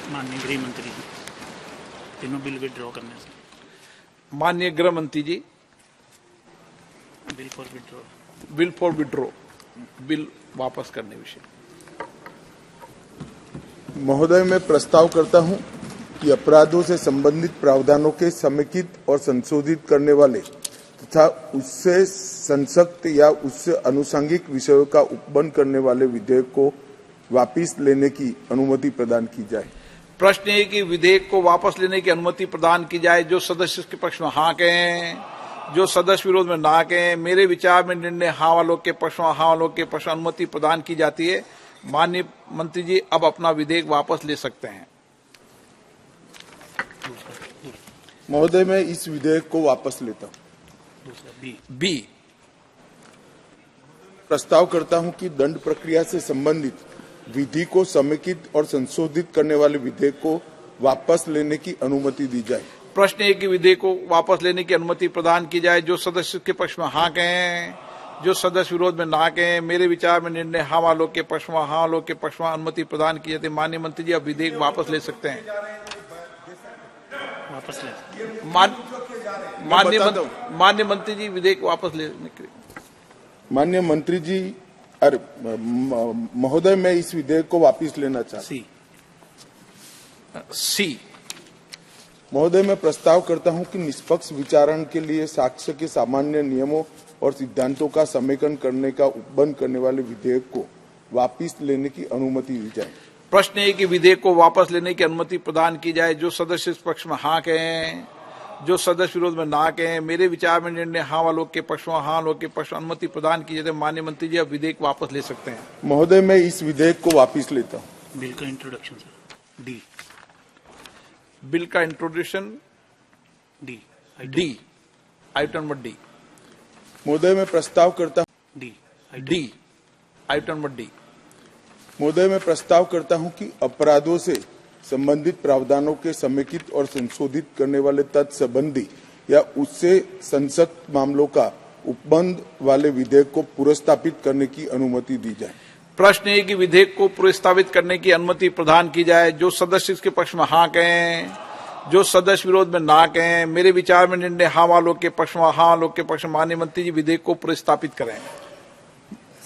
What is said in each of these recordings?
माननीय गृह मंत्री जी, तीनों बिल विड्रॉ करने से। माननीय गृह मंत्री जी, bill for withdraw. Bill for withdraw, bill वापस करने विषय। महोदय, मैं प्रस्ताव करता हूं कि अपराधों से संबंधित प्रावधानों के समेकित और संशोधित करने वाले तथा उससे संसक्त या उससे अनुषंगिक विषयों का उपबंध करने वाले विधेयक को वापस लेने की अनुमति प्रदान की जाए। प्रश्न है कि विधेयक को वापस लेने की अनुमति प्रदान की जाए। जो सदस्य इसके पक्ष में हाँ कहें, जो सदस्य विरोध में ना कहें। मेरे विचार में निर्णय हाँ वालों के पक्ष में, हाँ वालों के पक्ष में अनुमति प्रदान की जाती है। माननीय मंत्री जी अब अपना विधेयक वापस ले सकते हैं। महोदय, मैं इस विधेयक को वापस लेता हूं। दूसरा बी, प्रस्ताव करता हूं कि दंड प्रक्रिया से संबंधित विधि को समेकित और संशोधित करने वाले विधेयक को वापस लेने की अनुमति दी जाए। प्रश्न है कि विधेयक को वापस लेने की अनुमति प्रदान की जाए। जो सदस्य के पक्ष में हाँ कहें, जो सदस्य विरोध में ना कहें। मेरे विचार में निर्णय हाँ वालों के पक्ष में, हाँ वालों के पक्ष में अनुमति प्रदान की जाती है। माननीय मंत्री जी अब विधेयक वापस ले सकते हैं। वापस ले। माननीय मंत्री जी विधेयक वापस लेने के लिए। माननीय मंत्री जी, अरे महोदय, मैं इस विधेयक को वापस लेना चाहता हूं। सी, महोदय, मैं प्रस्ताव करता हूं कि निष्पक्ष विचारण के लिए साक्ष्य के सामान्य नियमों और सिद्धांतों का समेकन करने का उपबंध करने वाले विधेयक को वापस लेने की अनुमति दी जाए। प्रश्न है कि विधेयक को वापस लेने की अनुमति प्रदान की जाए। जो सदस्य इस पक्ष में हाँ कहें, जो सदस्य विरोध में ना कहें। मेरे विचार में निर्णय हाँ वालों के पक्ष में, हाँ वालों के पक्ष में अनुमति प्रदान की जाए। माननीय मंत्री जी अब विधेयक वापस ले सकते हैं। महोदय, मैं इस विधेयक को वापस लेता हूं। बिल का इंट्रोडक्शन सर। डी। बिल का introduction D. D, item number D. महोदय, मैं प्रस्ताव करता हूं डी, आइटम नंबर डी। महोदय, मैं प्रस्ताव करता हूं कि अपराधों से संबंधित प्रावधानों के समेकित और संशोधित करने वाले तत्संबंधी या उससे संसक्त मामलों का उपबंध वाले विधेयक को पुरस्तापित करने की अनुमति दी जाए। प्रश्न है कि विधेयक को पुरस्तावित करने की अनुमति प्रदान की जाए। जो सदस्य इसके पक्ष में हाँ कहें, जो सदस्य विरोध में ना कहें। मेरे विचार में निर्णय हाँ वालों के पक्ष में, हाँ वालों के पक्ष में। माननीय मंत्री जी विधेयक को पुरस्तापित करें।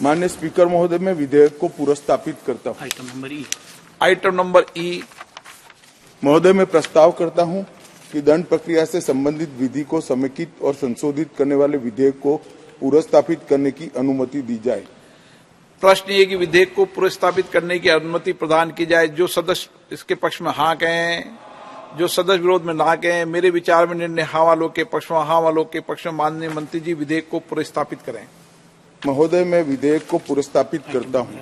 माननीय स्पीकर महोदय, मैं विधेयक को पुरस्तापित करता हूं। आइटम नंबर ई। आइटम नंबर ई। महोदय, मैं प्रस्ताव करता हूं कि दंड प्रक्रिया से संबंधित विधि को समेकित और संशोधित करने वाले विधेयक को पुरस्तापित करने की अनुमति दी जाए। प्रश्न ये कि विधेयक को पुरस्तापित करने की अनुमति प्रदान की जाए। जो सदस्य इसके पक्ष में हाँ कहें, जो सदस्य विरोध में ना कहें। मेरे विचार में निर्णय हाँ वालों के पक्ष में, हाँ वालों के पक्ष में। माननीय मंत्री जी विधेयक को पुरस्तापित करें। महोदय, मैं विधेयक को पुरस्तापित करता हूं।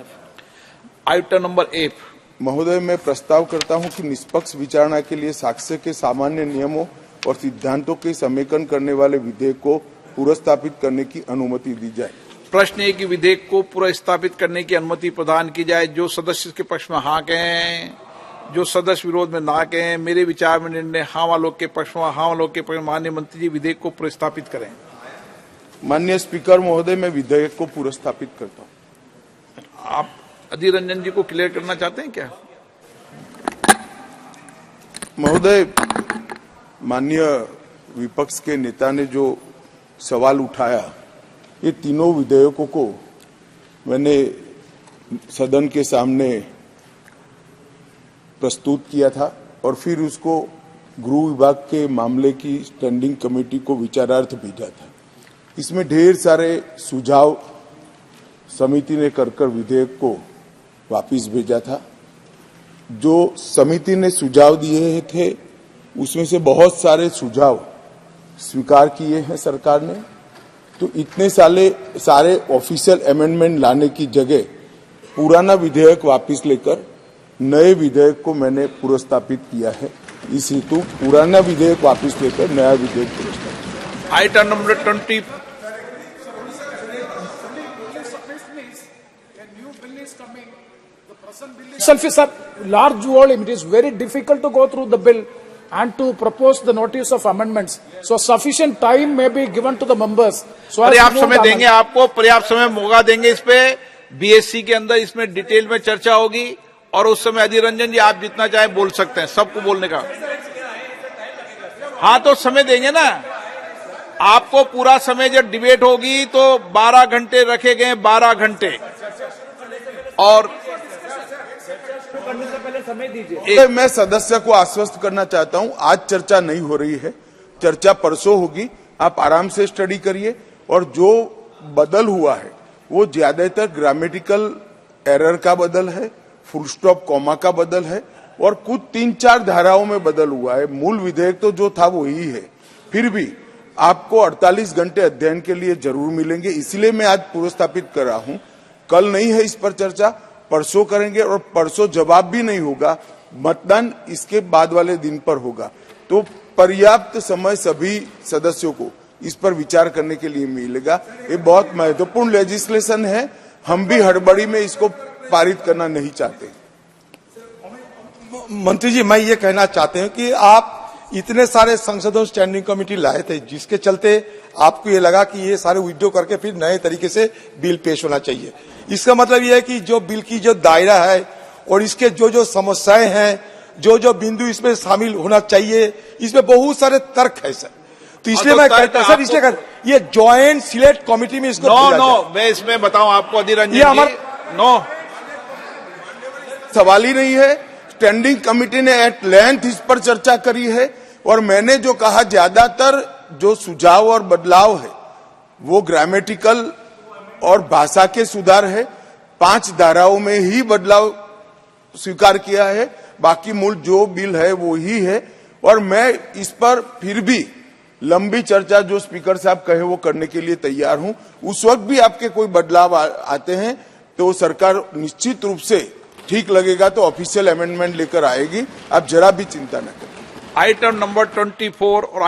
Item number F. महोदय, मैं प्रस्ताव करता हूं कि निष्पक्ष विचारणा के लिए साक्ष्य के सामान्य नियमों और सिद्धांतों के समेकन करने वाले विधेयक को पुरस्तापित करने की अनुमति दी जाए। प्रश्न है कि विधेयक को पुरस्तापित करने की अनुमति प्रदान की जाए। जो सदस्य के पक्ष में हाँ कहें, जो सदस्य विरोध में ना कहें। मेरे विचार में निर्णय हाँ वालों के पक्ष में, हाँ वालों के पक्ष में। माननीय मंत्री जी विधेयक को पुरस्तापित करें। माननीय स्पीकर महोदय, मैं विधेयक को पुरस्तापित करता हूं। आप अधीर रंजन जी को क्लियर करना चाहते हैं क्या? महोदय, माननीय विपक्ष के नेता ने जो सवाल उठाया, ये तीनों विधेयकों को मैंने सदन के सामने प्रस्तुत किया था और फिर उसको गृह विभाग के मामले की स्टैंडिंग कमेटी को विचारार्थ भेजा था। इसमें ढेर सारे सुझाव समिति ने कर विधेयक को वापस भेजा था। जो समिति ने सुझाव दिए थे उसमें से बहुत सारे सुझाव स्वीकार किए हैं सरकार ने। तो इतने सारे ऑफिशियल अमेंडमेंट लाने की जगह पुराना विधेयक वापस लेकर नए विधेयक को मैंने पुरस्तापित किया है। इस हेतु पुराना विधेयक वापस लेकर नया विधेयक पुरस्तापित। Item number 20। Itself is a large volume. It is very difficult to go through the bill and to propose the notice of amendments. So sufficient time may be given to the members. So पर्याप्त समय देंगे आपको, पर्याप्त समय मौका देंगे। इस पे बीएससी के अंदर इसमें डिटेल में चर्चा होगी और उस समय अधीर रंजन जी आप जितना चाहे बोल सकते हैं, सबको बोलने का। हाँ तो समय देंगे ना आपको पूरा समय। जब डिबेट होगी तो 12 घंटे रखे गए, 12 घंटे। और मैं सदस्य को आश्वस्त करना चाहता हूं, आज चर्चा नहीं हो रही है, चर्चा परसों होगी। आप आराम से स्टडी करिए। और जो बदल हुआ है वो ज्यादातर ग्रामेटिकल एरर का बदल है, फुल स्टॉप कॉमा का बदल है, और कुछ 3-4 धाराओं में बदल हुआ है। मूल विधेयक तो जो था वो ही है। फिर भी आपको 48 घंटे अध्ययन के लिए जरूर मिलेंगे, इसलिए मैं आज पुरस्तापित कर रहा हूं। कल नहीं है इस पर चर्चा, परसों करेंगे, और परसों जवाब भी नहीं होगा, मतदान इसके बाद वाले दिन पर होगा। तो पर्याप्त समय सभी सदस्यों को इस पर विचार करने के लिए मिलेगा। ये बहुत महत्वपूर्ण लेजिस्लेशन है, हम भी हड़बड़ी में इसको पारित करना नहीं चाहते। मंत्री जी, मैं ये कहना चाहते हैं कि आप इतने सारे संसदों स्टैंडिंग कमेटी लाए थे, जिसके चलते आपको ये लगा कि ये सारे विड्रॉ करके फिर नए तरीके से बिल पेश होना चाहिए। इसका मतलब ये है कि जो बिल की जो दायरा है और इसके जो जो समस्याएं हैं, जो जो बिंदु इसमें शामिल होना चाहिए, इसमें बहुत सारे तर्क है सर। तो इसलिए मैं कहता सर, इसलिए ये ज्वाइंट सिलेक्ट कमेटी में इसको मैं इसमें बताऊं आपको अधीर रंजन जी, सवाल ही नहीं है। स्टैंडिंग कमेटी ने एट लेंथ इस पर चर्चा करी है, और मैंने जो कहा ज्यादातर जो सुझाव और बदलाव है वो ग्रामेटिकल और भाषा के सुधार है। 5 धाराओं में ही बदलाव स्वीकार किया है, बाकी मूल जो बिल है वो ही है। और मैं इस पर फिर भी लंबी चर्चा जो स्पीकर साहब कहे वो करने के लिए तैयार हूं। उस वक्त भी आपके कोई बदलाव आते हैं तो सरकार निश्चित रूप से ठीक लगेगा तो ऑफिशियल अमेंडमेंट लेकर आएगी, आप जरा भी चिंता न करें। आइटम नंबर 24 और